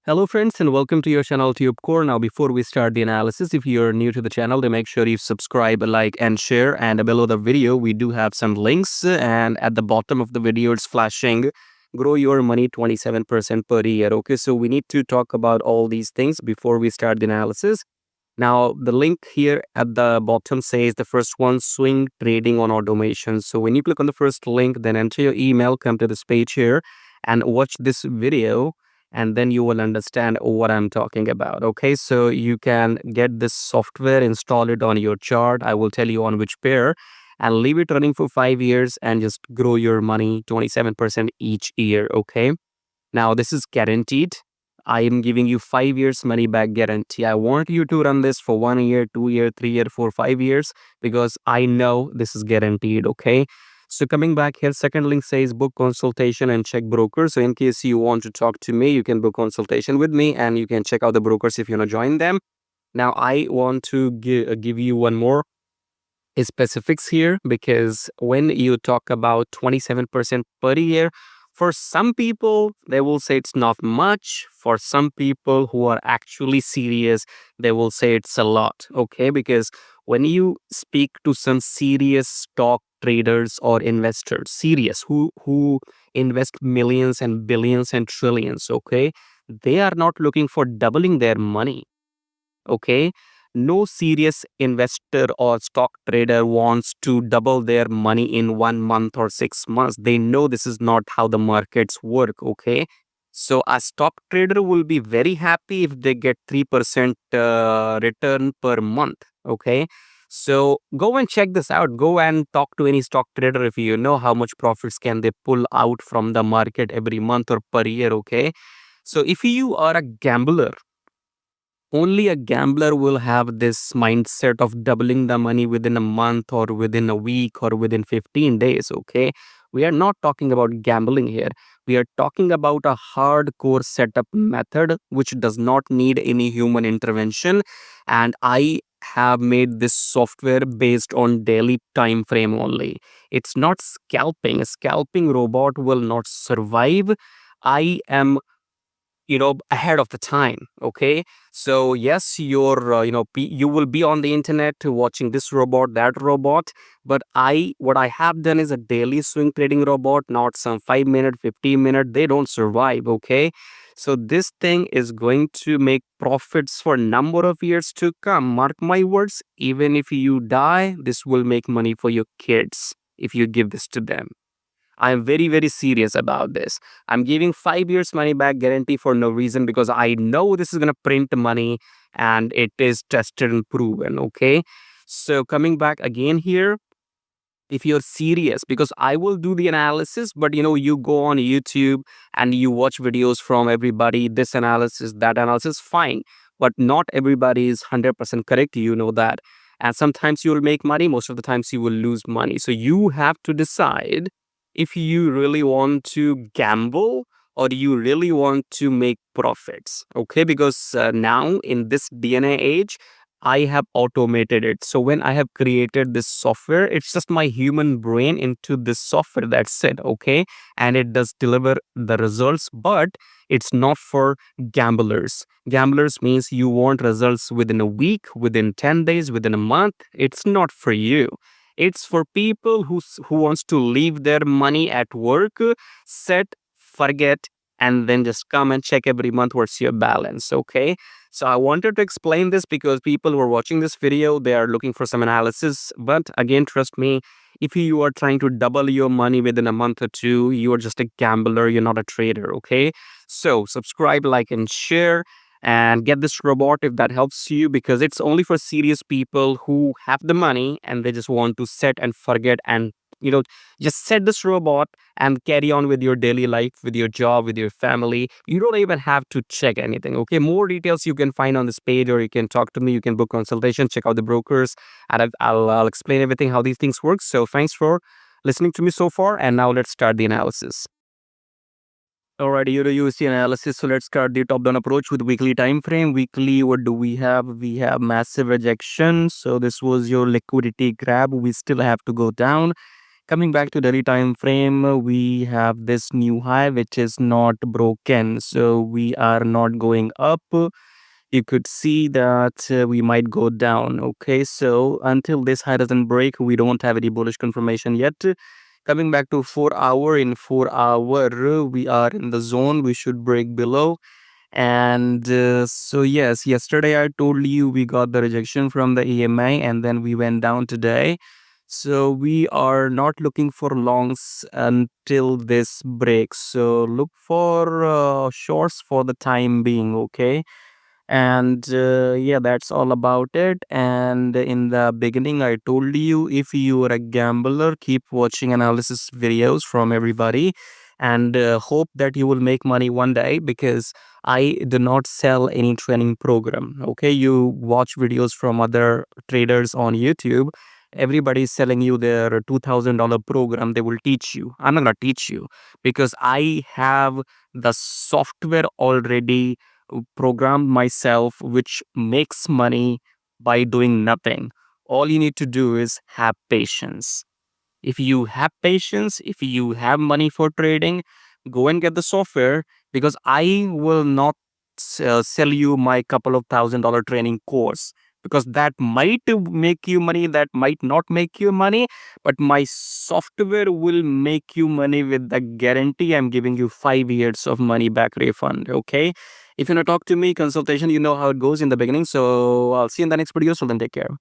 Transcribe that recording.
Hello friends and welcome to your channel TubeCore. Now before we start the analysis, if you're new to the channel, then make sure you subscribe, like and share. And below the video, we do have some links, and at the bottom of the video, it's flashing grow your money 27% per year. Okay, so we need to talk about all these things before we start the analysis. Now the link here at the bottom says the first one, swing trading on automation. So when you click on the first link, then enter your email, come to this page here and watch this video, and then you will understand what I'm talking about. Okay, so you can get this software, install it on your chart. I will tell you on which pair, and leave it running for 5 years and just grow your money 27% each year. Okay, now this is guaranteed. I am giving you 5 years money back guarantee. I want you to run this for 1 year, 2 year, 3 year, 4, 5 years, because I know this is guaranteed. Okay, so coming back here, second link says book consultation and check broker. So in case you want to talk to me, you can book consultation with me and you can check out the brokers if you want to join them. Now I want to give you one more specifics here, because when you talk about 27% per year, for some people they will say it's not much. For some people who are actually serious, they will say it's a lot. Okay, because when you speak to some serious stock traders or investors, serious, who invest millions and billions and trillions, okay, they are not looking for doubling their money. Okay, no serious investor or stock trader wants to double their money in 1 month or 6 months. They know this is not how the markets work. Okay, so a stock trader will be very happy if they get 3% return per month. Okay, so go and check this out. Go and talk to any stock trader if you know how much profits can they pull out from the market every month or per year. Okay, so if you are a gambler, only a gambler will have this mindset of doubling the money within a month or within a week or within 15 days. Okay, we are not talking about gambling here. We are talking about a hardcore setup method which does not need any human intervention. And I have made this software based on daily time frame only. It's not scalping. A scalping robot will not survive. I am ahead of the time. Okay, so yes, you're you will be on the internet watching this robot, that robot, but what I have done is a daily swing trading robot, not some 5 minute, 15 minute. They don't survive. Okay, so this thing is going to make profits for a number of years to come. Mark my words, even if you die, this will make money for your kids if you give this to them. I am very, very serious about this. I'm giving 5 years money back guarantee for no reason, because I know this is going to print money and it is tested and proven. Okay, so coming back again here, if you're serious, because I will do the analysis, but you go on YouTube and you watch videos from everybody, this analysis, that analysis, fine, but not everybody is 100% correct. You know that. And sometimes you will make money, most of the times you will lose money. So you have to decide if you really want to gamble or you really want to make profits. Okay, because now in this DNA age, I have automated it. So when I have created this software, it's just my human brain into this software. That's it. Okay, and it does deliver the results, but it's not for gamblers. Gamblers means you want results within a week, within 10 days, within a month. It's not for you. It's for people who wants to leave their money at work, set, forget, and then just come and check every month what's your balance. Okay, so I wanted to explain this because people who are watching this video, they are looking for some analysis. But again, trust me, if you are trying to double your money within a month or two, you are just a gambler, you're not a trader. Okay, so subscribe, like and share, and get this robot if that helps you, because it's only for serious people who have the money and they just want to set and forget, and just set this robot and carry on with your daily life, with your job, with your family. You don't even have to check anything. Okay, more details you can find on this page, or you can talk to me, you can book consultation, check out the brokers, and I'll explain everything how these things work. So thanks for listening to me so far, and now let's start the analysis. Alright, EUR USD analysis. So let's start the top down approach with weekly time frame. Weekly, what do we have? We have massive rejection. So this was your liquidity grab. We still have to go down. Coming back to daily time frame, we have this new high which is not broken, so we are not going up. You could see that we might go down. Okay, so until this high doesn't break, we don't have any bullish confirmation yet. Coming back to 4 hour, in 4 hour we are in the zone, we should break below. And so yes, yesterday I told you we got the rejection from the EMA and then we went down today. So we are not looking for longs until this breaks. So look for shorts for the time being. Okay, and yeah, that's all about it. And in the beginning I told you, if you are a gambler, keep watching analysis videos from everybody, and hope that you will make money one day, because I do not sell any training program. Okay, you watch videos from other traders on YouTube, everybody is selling you their $2,000 program, they will teach you. I'm not gonna teach you, because I have the software already programmed myself, which makes money by doing nothing. All you need to do is have patience. If you have patience, if you have money for trading, go and get the software, because I will not sell you my couple of $1,000 training course, because that might make you money, that might not make you money, but my software will make you money with the guarantee. I'm giving you 5 years of money back refund. Okay, if you want to talk to me, consultation, you know how it goes in the beginning. So I'll see you in the next video. So then take care.